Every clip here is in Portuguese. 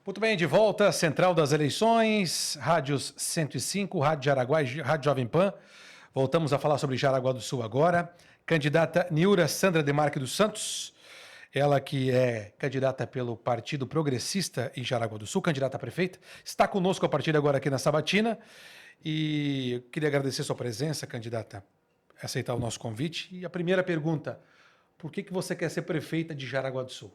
Muito bem, de volta, Central das Eleições, Rádios 105, Rádio Jaraguá e Rádio Jovem Pan. Voltamos a falar sobre Jaraguá do Sul agora. Candidata Niura Sandra Demarque dos Santos, ela que é candidata pelo Partido Progressista em Jaraguá do Sul, candidata a prefeita, está conosco a partir de agora aqui na Sabatina. E eu queria agradecer sua presença, candidata, aceitar o nosso convite. E a primeira pergunta, por que você quer ser prefeita de Jaraguá do Sul?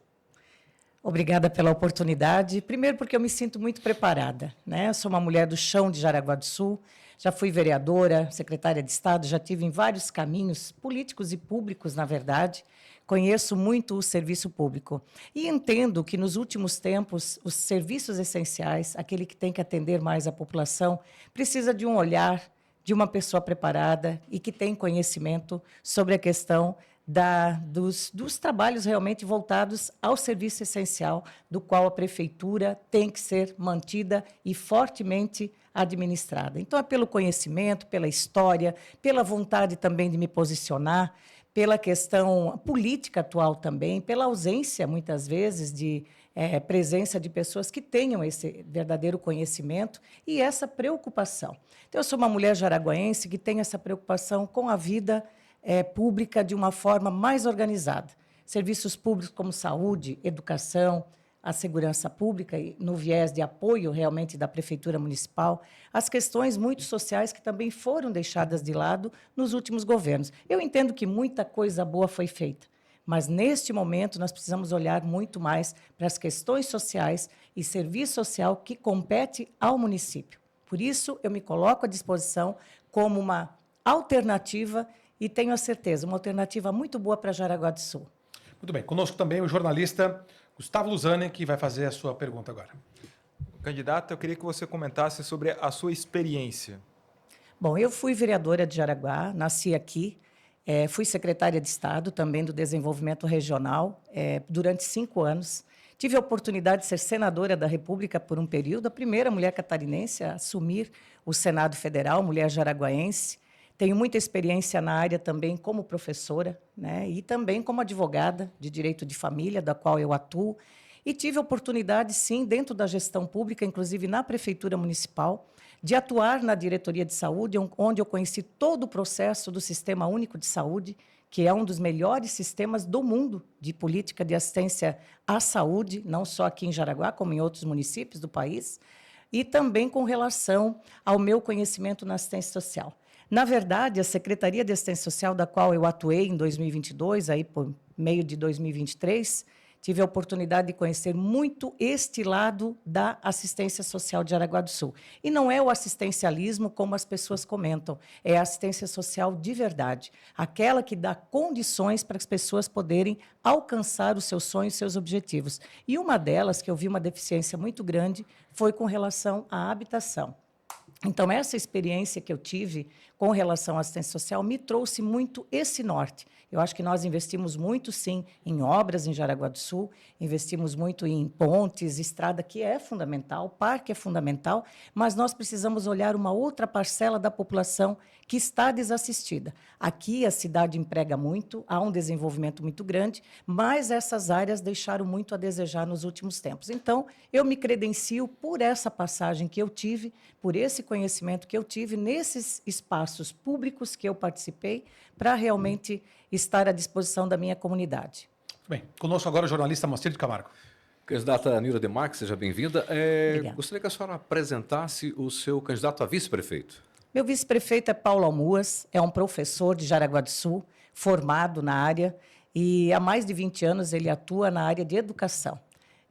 Obrigada pela oportunidade. Primeiro porque eu me sinto muito preparada, né? Eu sou uma mulher do chão de Jaraguá do Sul, já fui vereadora, secretária de Estado, já tive em vários caminhos políticos e públicos, na verdade. Conheço muito o serviço público e entendo que, nos últimos tempos, os serviços essenciais, aquele que tem que atender mais a população, precisa de um olhar de uma pessoa preparada e que tem conhecimento sobre a questão dos trabalhos realmente voltados ao serviço essencial, do qual a prefeitura tem que ser mantida e fortemente administrada. Então, é pelo conhecimento, pela história, pela vontade também de me posicionar, pela questão política atual também, pela ausência, muitas vezes, de presença de pessoas que tenham esse verdadeiro conhecimento e essa preocupação. Então, eu sou uma mulher jaraguaense que tem essa preocupação com a vida pública de uma forma mais organizada. Serviços públicos como saúde, educação, a segurança pública, no viés de apoio realmente da Prefeitura Municipal, as questões muito sociais que também foram deixadas de lado nos últimos governos. Eu entendo que muita coisa boa foi feita, mas, neste momento, nós precisamos olhar muito mais para as questões sociais e serviço social que compete ao município. Por isso, eu me coloco à disposição como uma alternativa e tenho a certeza, uma alternativa muito boa para Jaraguá do Sul. Muito bem. Conosco também o jornalista Gustavo Luzani, que vai fazer a sua pergunta agora. Candidata, eu queria que você comentasse sobre a sua experiência. Bom, eu fui vereadora de Jaraguá, nasci aqui, fui secretária de Estado também do Desenvolvimento Regional durante 5 anos. Tive a oportunidade de ser senadora da República por um período, a primeira mulher catarinense a assumir o Senado Federal, mulher jaraguaense. Tenho muita experiência na área também como professora, né, e também como advogada de direito de família, da qual eu atuo. E tive a oportunidade, sim, dentro da gestão pública, inclusive na Prefeitura Municipal, de atuar na Diretoria de Saúde, onde eu conheci todo o processo do Sistema Único de Saúde, que é um dos melhores sistemas do mundo de política de assistência à saúde, não só aqui em Jaraguá, como em outros municípios do país, e também com relação ao meu conhecimento na assistência social. Na verdade, a Secretaria de Assistência Social, da qual eu atuei em 2022, aí por meio de 2023, tive a oportunidade de conhecer muito este lado da assistência social de Jaraguá do Sul. E não é o assistencialismo como as pessoas comentam, é a assistência social de verdade, aquela que dá condições para as pessoas poderem alcançar os seus sonhos, seus objetivos. E uma delas, que eu vi uma deficiência muito grande, foi com relação à habitação. Então, essa experiência que eu tive com relação à assistência social me trouxe muito esse norte. Eu acho que nós investimos muito, sim, em obras em Jaraguá do Sul, investimos muito em pontes, estrada, que é fundamental, parque é fundamental, mas nós precisamos olhar uma outra parcela da população que está desassistida. Aqui a cidade emprega muito, há um desenvolvimento muito grande, mas essas áreas deixaram muito a desejar nos últimos tempos. Então, eu me credencio por essa passagem que eu tive, por esse conhecimento que eu tive nesses espaços públicos que eu participei, para realmente estar à disposição da minha comunidade. Bem, conosco agora o jornalista Moacir de Camargo. Candidata Niura Demarque, seja bem-vinda. Gostaria que a senhora apresentasse o seu candidato a vice-prefeito. Meu vice-prefeito é Paulo Almuas, é um professor de Jaraguá do Sul, formado na área, e há mais de 20 anos ele atua na área de educação.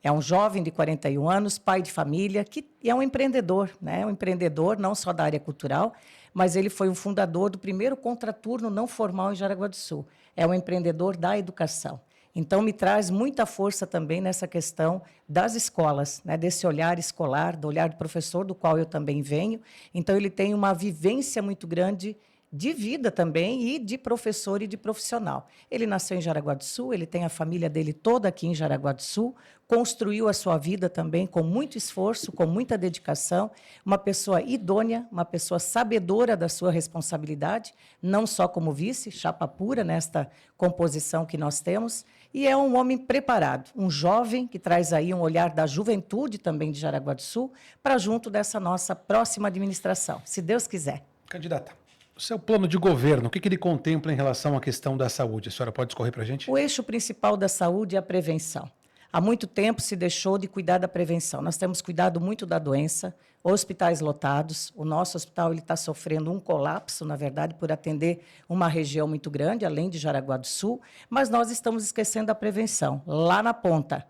É um jovem de 41 anos, pai de família, que é um empreendedor, né? Um empreendedor não só da área cultural, mas ele foi o fundador do primeiro contraturno não formal em Jaraguá do Sul. É um empreendedor da educação. Então, me traz muita força também nessa questão das escolas, né? Desse olhar escolar, do olhar do professor, do qual eu também venho. Então, ele tem uma vivência muito grande de vida também e de professor e de profissional. Ele nasceu em Jaraguá do Sul, ele tem a família dele toda aqui em Jaraguá do Sul, construiu a sua vida também com muito esforço, com muita dedicação, uma pessoa idônea, uma pessoa sabedora da sua responsabilidade, não só como vice, chapa pura nesta composição que nós temos, e é um homem preparado, um jovem que traz aí um olhar da juventude também de Jaraguá do Sul para junto dessa nossa próxima administração, se Deus quiser. Candidata, o seu plano de governo, o que ele contempla em relação à questão da saúde? A senhora pode discorrer para a gente? O eixo principal da saúde é a prevenção. Há muito tempo se deixou de cuidar da prevenção. Nós temos cuidado muito da doença, hospitais lotados. O nosso hospital está sofrendo um colapso, na verdade, por atender uma região muito grande, além de Jaraguá do Sul, mas nós estamos esquecendo a prevenção, lá na ponta.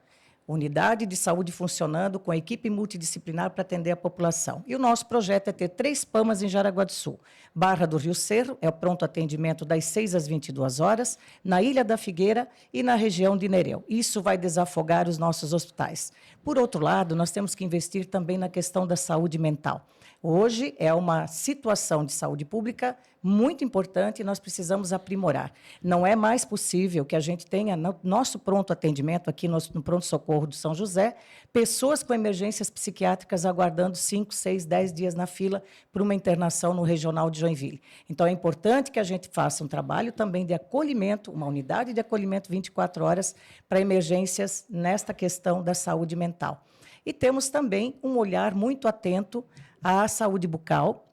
Unidade de saúde funcionando com a equipe multidisciplinar para atender a população. E o nosso projeto é ter 3 PAMAs em Jaraguá do Sul. Barra do Rio Cerro é o pronto atendimento das 6 às 22 horas, na Ilha da Figueira e na região de Nereu. Isso vai desafogar os nossos hospitais. Por outro lado, nós temos que investir também na questão da saúde mental. Hoje é uma situação de saúde pública muito importante e nós precisamos aprimorar. Não é mais possível que a gente tenha no nosso pronto atendimento aqui no pronto-socorro do São José, pessoas com emergências psiquiátricas aguardando 5, 6, 10 dias na fila para uma internação no regional de Joinville. Então, é importante que a gente faça um trabalho também de acolhimento, uma unidade de acolhimento 24 horas para emergências nesta questão da saúde mental. E temos também um olhar muito atento à saúde bucal,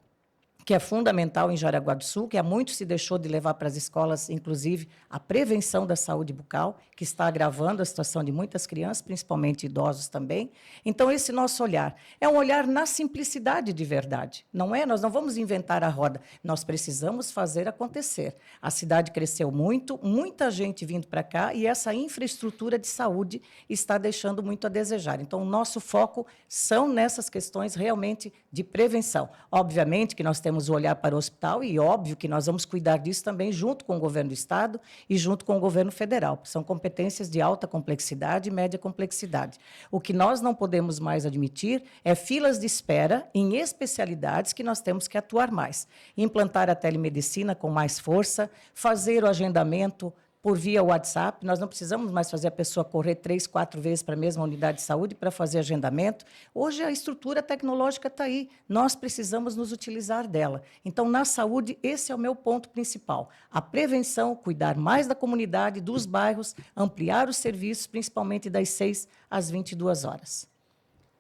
que é fundamental em Jaraguá do Sul, que há muito se deixou de levar para as escolas, inclusive, a prevenção da saúde bucal, que está agravando a situação de muitas crianças, principalmente idosos também. Então, esse nosso olhar é um olhar na simplicidade de verdade. Não é? Nós não vamos inventar a roda, nós precisamos fazer acontecer. A cidade cresceu muito, muita gente vindo para cá, e essa infraestrutura de saúde está deixando muito a desejar. Então, o nosso foco são nessas questões realmente de prevenção. Obviamente que nós temos o olhar para o hospital e óbvio que nós vamos cuidar disso também junto com o governo do Estado e junto com o governo federal. São competências de alta complexidade e média complexidade. O que nós não podemos mais admitir é filas de espera em especialidades que nós temos que atuar mais. Implantar a telemedicina com mais força, fazer o agendamento por via WhatsApp, nós não precisamos mais fazer a pessoa correr 3, 4 vezes para a mesma unidade de saúde para fazer agendamento. Hoje a estrutura tecnológica está aí, nós precisamos nos utilizar dela. Então, na saúde, esse é o meu ponto principal. A prevenção, cuidar mais da comunidade, dos bairros, ampliar os serviços, principalmente das 6 às 22 horas.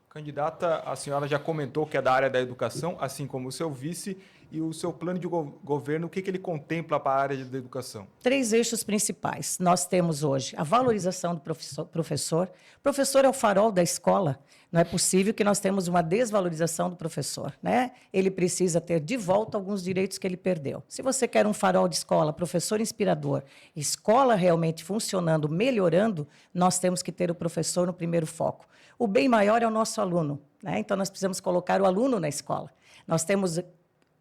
Candidata, a senhora já comentou que é da área da educação, assim como o seu vice, e o seu plano de governo, o que ele contempla para a área da educação? 3 eixos principais. Nós temos hoje a valorização do professor. O professor é o farol da escola. Não é possível que nós tenhamos uma desvalorização do professor, né? Ele precisa ter de volta alguns direitos que ele perdeu. Se você quer um farol de escola, professor inspirador, escola realmente funcionando, melhorando, nós temos que ter o professor no primeiro foco. O bem maior é o nosso aluno, né? Então, nós precisamos colocar o aluno na escola. Nós temos...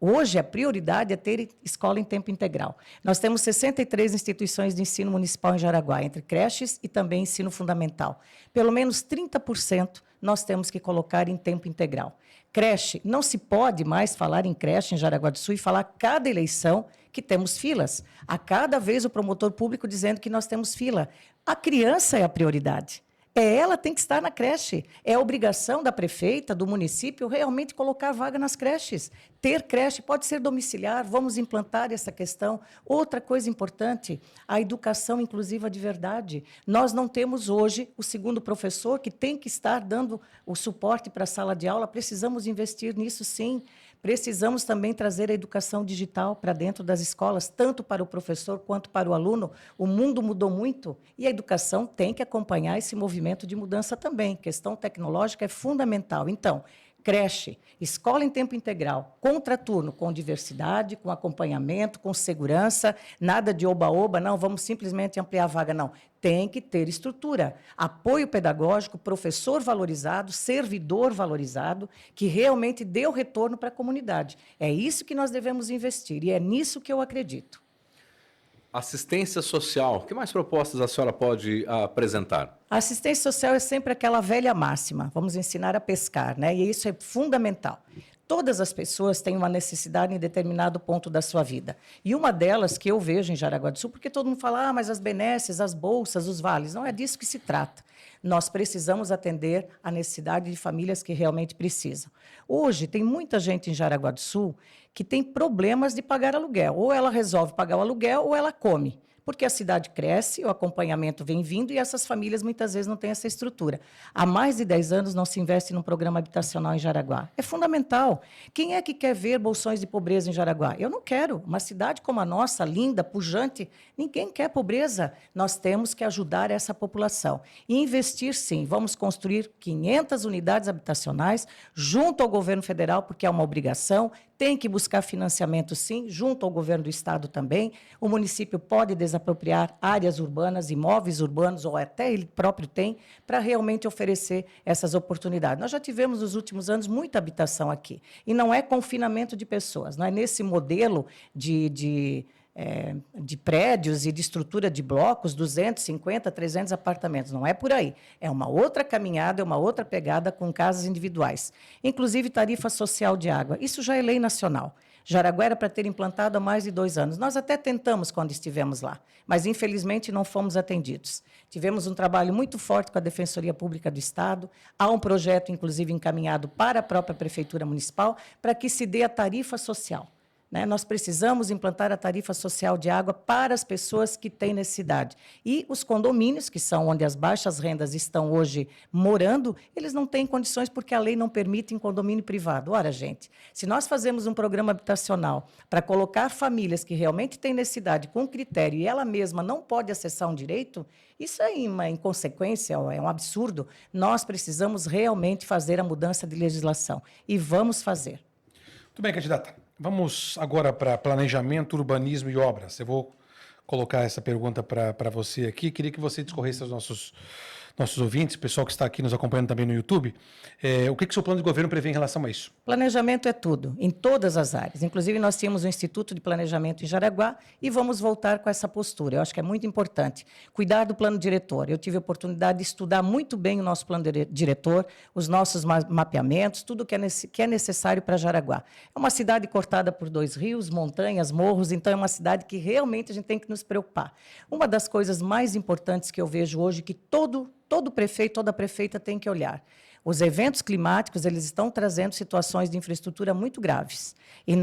Hoje, a prioridade é ter escola em tempo integral. Nós temos 63 instituições de ensino municipal em Jaraguá, entre creches e também ensino fundamental. Pelo menos 30% nós temos que colocar em tempo integral. Creche, não se pode mais falar em creche em Jaraguá do Sul e falar cada eleição que temos filas. A cada vez o promotor público dizendo que nós temos fila. A criança é a prioridade. Ela tem que estar na creche. É obrigação da prefeita, do município, realmente colocar vaga nas creches. Ter creche pode ser domiciliar, vamos implantar essa questão. Outra coisa importante, a educação inclusiva de verdade. Nós não temos hoje o segundo professor que tem que estar dando o suporte para a sala de aula. Precisamos investir nisso, sim. Precisamos também trazer a educação digital para dentro das escolas, tanto para o professor quanto para o aluno. O mundo mudou muito e a educação tem que acompanhar esse movimento de mudança também. A questão tecnológica é fundamental. Então, creche, escola em tempo integral, contraturno, com diversidade, com acompanhamento, com segurança, nada de oba-oba, não, vamos simplesmente ampliar a vaga, não. Tem que ter estrutura, apoio pedagógico, professor valorizado, servidor valorizado, que realmente dê o retorno para a comunidade. É isso que nós devemos investir e é nisso que eu acredito. Assistência social. Que mais propostas a senhora pode apresentar? A assistência social é sempre aquela velha máxima. Vamos ensinar a pescar, né? E isso é fundamental. Todas as pessoas têm uma necessidade em determinado ponto da sua vida. E uma delas que eu vejo em Jaraguá do Sul, porque todo mundo fala, mas as benesses, as bolsas, os vales. Não é disso que se trata. Nós precisamos atender a necessidade de famílias que realmente precisam. Hoje, tem muita gente em Jaraguá do Sul que tem problemas de pagar aluguel. Ou ela resolve pagar o aluguel ou ela come. porque a cidade cresce, o acompanhamento vem vindo e essas famílias muitas vezes não têm essa estrutura. Há mais de 10 anos não se investe num programa habitacional em Jaraguá. É fundamental. Quem é que quer ver bolsões de pobreza em Jaraguá? Eu não quero. Uma cidade como a nossa, linda, pujante, ninguém quer pobreza. Nós temos que ajudar essa população. E investir, sim. Vamos construir 500 unidades habitacionais junto ao governo federal, porque é uma obrigação. Tem que buscar financiamento, sim, junto ao governo do Estado também. O município pode desapropriar áreas urbanas, imóveis urbanos, ou até ele próprio tem, para realmente oferecer essas oportunidades. Nós já tivemos, nos últimos anos, muita habitação aqui. E não é confinamento de pessoas, não é nesse modelo de prédios e de estrutura de blocos, 250, 300 apartamentos. Não é por aí. É uma outra caminhada, é uma outra pegada com casas individuais. Inclusive, tarifa social de água. Isso já é lei nacional. Jaraguá era para ter implantado há mais de 2 anos. Nós até tentamos quando estivemos lá, mas, infelizmente, não fomos atendidos. Tivemos um trabalho muito forte com a Defensoria Pública do Estado. Há um projeto, inclusive, encaminhado para a própria Prefeitura Municipal para que se dê a tarifa social. Nós precisamos implantar a tarifa social de água para as pessoas que têm necessidade. E os condomínios, que são onde as baixas rendas estão hoje morando, eles não têm condições porque a lei não permite em condomínio privado. Ora, gente, se nós fazemos um programa habitacional para colocar famílias que realmente têm necessidade com critério e ela mesma não pode acessar um direito, isso é uma inconsequência, é um absurdo. Nós precisamos realmente fazer a mudança de legislação. E vamos fazer. Muito bem, candidata. Vamos agora para planejamento, urbanismo e obras. Eu vou colocar essa pergunta para você aqui. Queria que você discorresse aos nossos ouvintes, pessoal que está aqui nos acompanhando também no YouTube, o que o seu plano de governo prevê em relação a isso? Planejamento é tudo, em todas as áreas. Inclusive, nós tínhamos um Instituto de Planejamento em Jaraguá e vamos voltar com essa postura. Eu acho que é muito importante cuidar do plano diretor. Eu tive a oportunidade de estudar muito bem o nosso plano diretor, os nossos mapeamentos, tudo que é necessário para Jaraguá. É uma cidade cortada por 2 rios, montanhas, morros, então é uma cidade que realmente a gente tem que nos preocupar. Uma das coisas mais importantes que eu vejo hoje, que todo prefeito, toda prefeita tem que olhar. Os eventos climáticos, eles estão trazendo situações de infraestrutura muito graves. E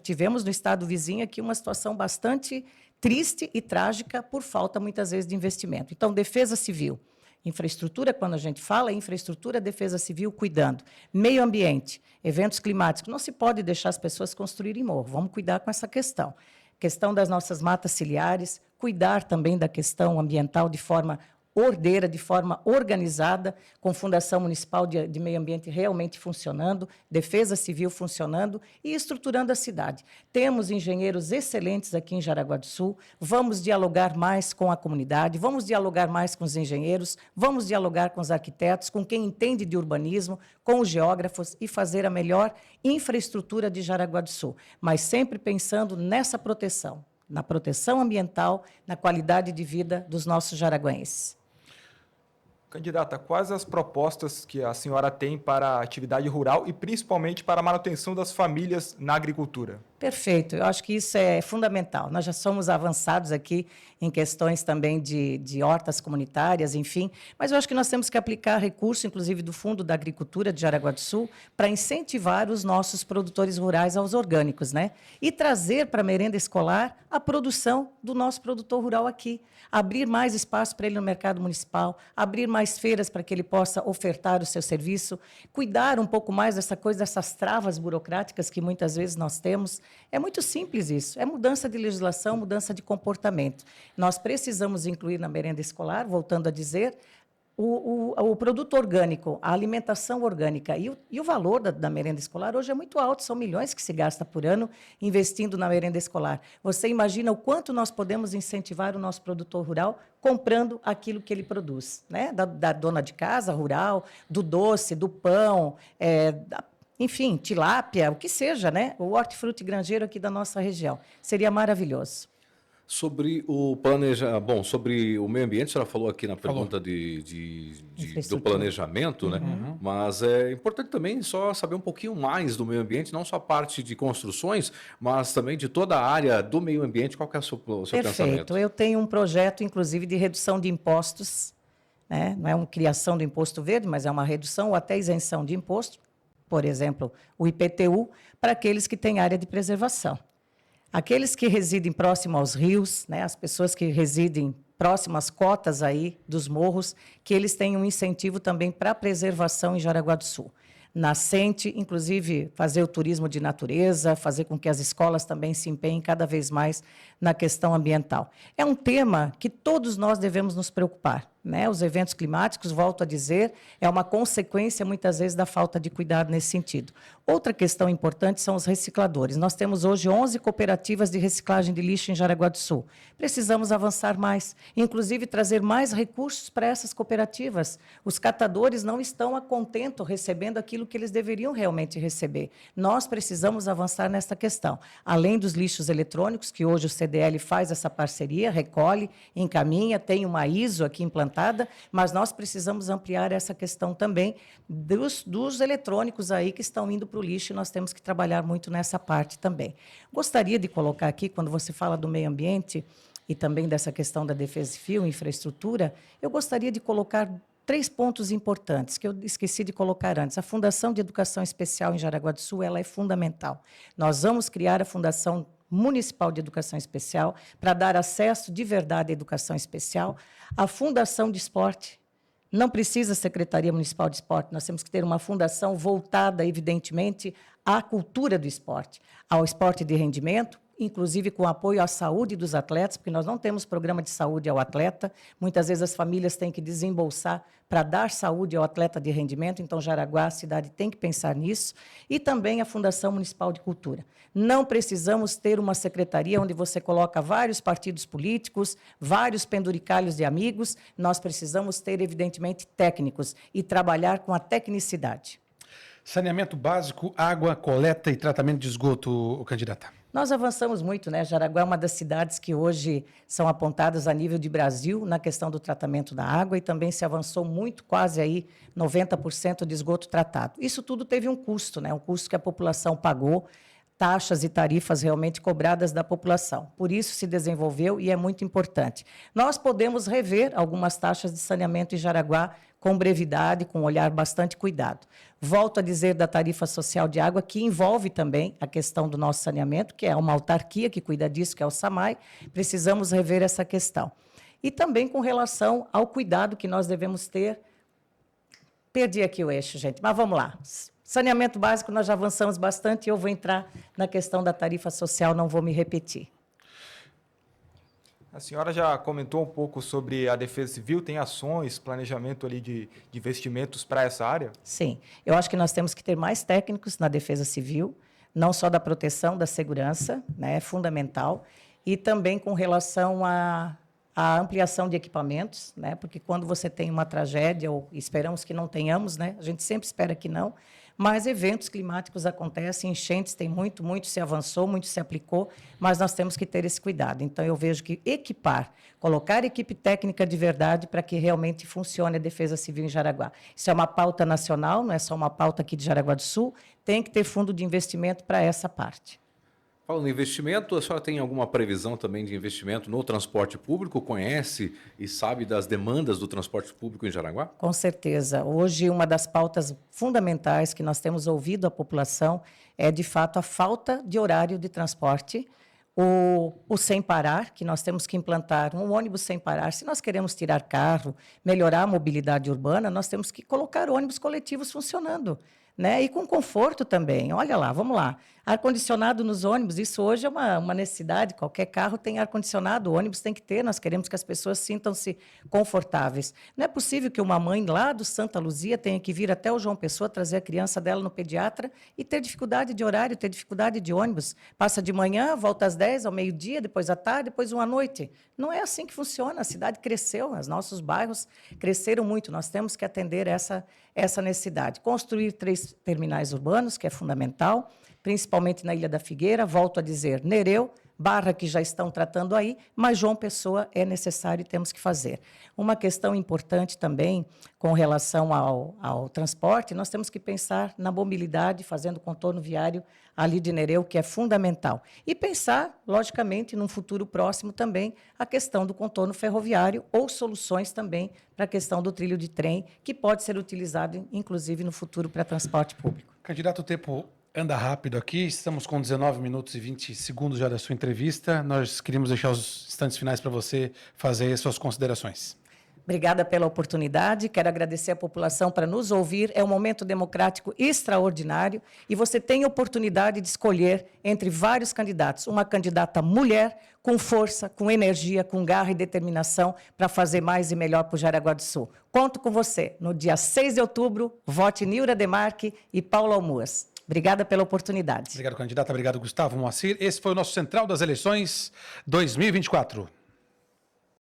tivemos no estado vizinho aqui uma situação bastante triste e trágica por falta, muitas vezes, de investimento. Então, defesa civil. Infraestrutura, quando a gente fala, infraestrutura, defesa civil, cuidando. Meio ambiente, eventos climáticos. Não se pode deixar as pessoas construírem morro. Vamos cuidar com essa questão. Questão das nossas matas ciliares, cuidar também da questão ambiental de forma ordeira, de forma organizada, com Fundação Municipal de Meio Ambiente realmente funcionando, Defesa Civil funcionando e estruturando a cidade. Temos engenheiros excelentes aqui em Jaraguá do Sul, vamos dialogar mais com a comunidade, vamos dialogar mais com os engenheiros, vamos dialogar com os arquitetos, com quem entende de urbanismo, com os geógrafos e fazer a melhor infraestrutura de Jaraguá do Sul, mas sempre pensando nessa proteção, na proteção ambiental, na qualidade de vida dos nossos jaraguenses. Candidata, quais as propostas que a senhora tem para a atividade rural e principalmente para a manutenção das famílias na agricultura? Perfeito, eu acho que isso é fundamental. Nós já somos avançados aqui em questões também de hortas comunitárias, enfim, mas eu acho que nós temos que aplicar recurso, inclusive do Fundo da Agricultura de Jaraguá do Sul, para incentivar os nossos produtores rurais aos orgânicos, né? E trazer para a merenda escolar a produção do nosso produtor rural aqui. Abrir mais espaço para ele no mercado municipal, abrir mais feiras para que ele possa ofertar o seu serviço, cuidar um pouco mais dessa coisa, dessas travas burocráticas que muitas vezes nós temos. É muito simples isso, é mudança de legislação, mudança de comportamento. Nós precisamos incluir na merenda escolar, voltando a dizer, o produto orgânico, a alimentação orgânica e o valor da merenda escolar hoje é muito alto, são milhões que se gasta por ano investindo na merenda escolar. Você imagina o quanto nós podemos incentivar o nosso produtor rural comprando aquilo que ele produz, né? Da dona de casa rural, do doce, do pão, enfim, tilápia, o que seja, né? O hortifruti granjeiro aqui da nossa região. Seria maravilhoso. Sobre o sobre o meio ambiente, a senhora falou aqui na pergunta do planejamento, né? Uhum. Mas é importante também só saber um pouquinho mais do meio ambiente, não só a parte de construções, mas também de toda a área do meio ambiente. Qual que é o seu Perfeito. pensamento? Eu tenho um projeto, inclusive, de redução de impostos, né? Não é uma criação do imposto verde, mas é uma redução ou até isenção de imposto, por exemplo, o IPTU, para aqueles que têm área de preservação. Aqueles que residem próximo aos rios, né, as pessoas que residem próximo às cotas aí dos morros, que eles tenham um incentivo também para a preservação em Jaraguá do Sul. Nascente, inclusive fazer o turismo de natureza, fazer com que as escolas também se empenhem cada vez mais na questão ambiental. É um tema que todos nós devemos nos preocupar, né? Os eventos climáticos, volto a dizer, é uma consequência, muitas vezes, da falta de cuidado nesse sentido. Outra questão importante são os recicladores. Nós temos hoje 11 cooperativas de reciclagem de lixo em Jaraguá do Sul. Precisamos avançar mais, inclusive trazer mais recursos para essas cooperativas. Os catadores não estão a contento recebendo aquilo que eles deveriam realmente receber. Nós precisamos avançar nesta questão. Além dos lixos eletrônicos, que hoje o CDL faz essa parceria, recolhe, encaminha, tem uma ISO aqui implantada, mas nós precisamos ampliar essa questão também dos eletrônicos aí que estão indo para o lixo, e nós temos que trabalhar muito nessa parte também. Gostaria de colocar aqui, quando você fala do meio ambiente e também dessa questão da defesa civil, infraestrutura, eu gostaria de colocar 3 pontos importantes que eu esqueci de colocar antes. A Fundação de Educação Especial em Jaraguá do Sul, ela é fundamental. Nós vamos criar a Fundação Municipal de Educação Especial para dar acesso de verdade à educação especial. A Fundação de Esporte, não precisa Secretaria Municipal de Esporte, nós temos que ter uma fundação voltada, evidentemente, à cultura do esporte, ao esporte de rendimento, inclusive com apoio à saúde dos atletas, porque nós não temos programa de saúde ao atleta. Muitas vezes as famílias têm que desembolsar para dar saúde ao atleta de rendimento, então Jaraguá, a cidade, tem que pensar nisso. E também a Fundação Municipal de Cultura. Não precisamos ter uma secretaria onde você coloca vários partidos políticos, vários penduricalhos de amigos. Nós precisamos ter, evidentemente, técnicos e trabalhar com a tecnicidade. Saneamento básico, água, coleta e tratamento de esgoto, candidata. Nós avançamos muito, né? Jaraguá é uma das cidades que hoje são apontadas a nível de Brasil na questão do tratamento da água, e também se avançou muito, quase aí 90% de esgoto tratado. Isso tudo teve um custo, né? Um custo que a população pagou, taxas e tarifas realmente cobradas da população. Por isso se desenvolveu e é muito importante. Nós podemos rever algumas taxas de saneamento em Jaraguá com brevidade, com um olhar bastante cuidado. Volto a dizer da tarifa social de água, que envolve também a questão do nosso saneamento, que é uma autarquia que cuida disso, que é o SAMAI. Precisamos rever essa questão. E também com relação ao cuidado que nós devemos ter. Perdi aqui o eixo, gente, mas vamos lá. Saneamento básico, nós já avançamos bastante, e eu vou entrar na questão da tarifa social, não vou me repetir. A senhora já comentou um pouco sobre a Defesa Civil, tem ações, planejamento ali de investimentos para essa área? Sim, eu acho que nós temos que ter mais técnicos na Defesa Civil, não só da proteção, da segurança, né, é fundamental, e também com relação à ampliação de equipamentos, né, porque quando você tem uma tragédia, ou esperamos que não tenhamos, né, a gente sempre espera que não, mas eventos climáticos acontecem, enchentes tem muito se avançou, muito se aplicou, mas nós temos que ter esse cuidado. Então, eu vejo que equipar, colocar equipe técnica de verdade para que realmente funcione a Defesa Civil em Jaraguá. Isso é uma pauta nacional, não é só uma pauta aqui de Jaraguá do Sul, tem que ter fundo de investimento para essa parte. Falando em investimento, a senhora tem alguma previsão também de investimento no transporte público? Conhece e sabe das demandas do transporte público em Jaraguá? Com certeza. Hoje, uma das pautas fundamentais que nós temos ouvido a população é, de fato, a falta de horário de transporte, o sem parar, que nós temos que implantar um ônibus sem parar. Se nós queremos tirar carro, melhorar a mobilidade urbana, nós temos que colocar ônibus coletivos funcionando, né? E com conforto também. Olha lá, vamos lá. Ar-condicionado nos ônibus, isso hoje é uma necessidade. Qualquer carro tem ar-condicionado, o ônibus tem que ter. Nós queremos que as pessoas sintam-se confortáveis. Não é possível que uma mãe lá do Santa Luzia tenha que vir até o João Pessoa, trazer a criança dela no pediatra e ter dificuldade de horário, ter dificuldade de ônibus. Passa de manhã, volta às 10, ao meio-dia, depois à tarde, depois uma noite. Não é assim que funciona. A cidade cresceu, os nossos bairros cresceram muito. Nós temos que atender essa necessidade. Construir 3 terminais urbanos, que é fundamental, principalmente na Ilha da Figueira, volto a dizer, Nereu, Barra, que já estão tratando aí, mas João Pessoa é necessário e temos que fazer. Uma questão importante também, com relação ao transporte, nós temos que pensar na mobilidade, fazendo contorno viário ali de Nereu, que é fundamental. E pensar, logicamente, num futuro próximo também, a questão do contorno ferroviário ou soluções também para a questão do trilho de trem, que pode ser utilizado, inclusive, no futuro para transporte público. Candidato, o tempo anda rápido aqui, estamos com 19 minutos e 20 segundos já da sua entrevista. Nós queríamos deixar os instantes finais para você fazer as suas considerações. Obrigada pela oportunidade. Quero agradecer à população para nos ouvir. É um momento democrático extraordinário e você tem a oportunidade de escolher entre vários candidatos. Uma candidata mulher, com força, com energia, com garra e determinação para fazer mais e melhor para o Jaraguá do Sul. Conto com você. No dia 6 de outubro, vote Nilra Demarque e Paulo Almuas. Obrigada pela oportunidade. Obrigado, candidata. Obrigado, Gustavo Moacir. Esse foi o nosso Central das Eleições 2024.